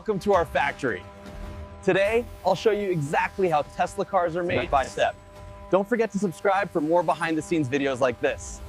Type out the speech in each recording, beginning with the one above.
welcome to our factory. Today, I'll show you exactly how Tesla cars are made step by step. Don't forget to subscribe for more behind-the-scenes videos like this.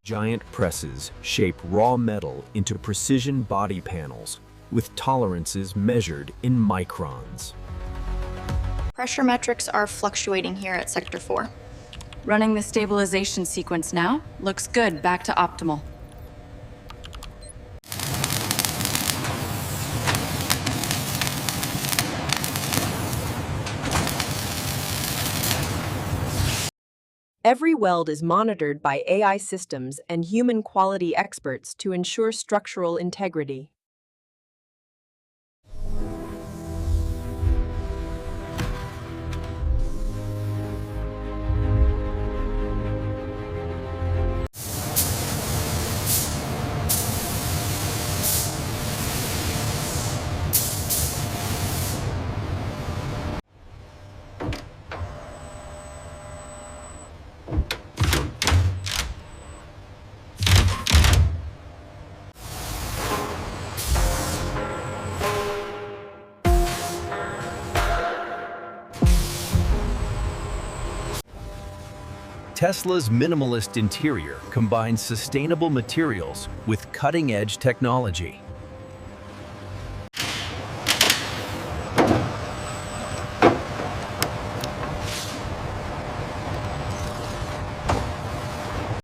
Giant presses shape raw metal into precision body panels with tolerances measured in microns. Pressure metrics are fluctuating here at Sector 4. Running the stabilization sequence now. Looks good, back to optimal. Every weld is monitored by AI systems and human quality experts to ensure structural integrity. Tesla's minimalist interior combines sustainable materials with cutting-edge technology.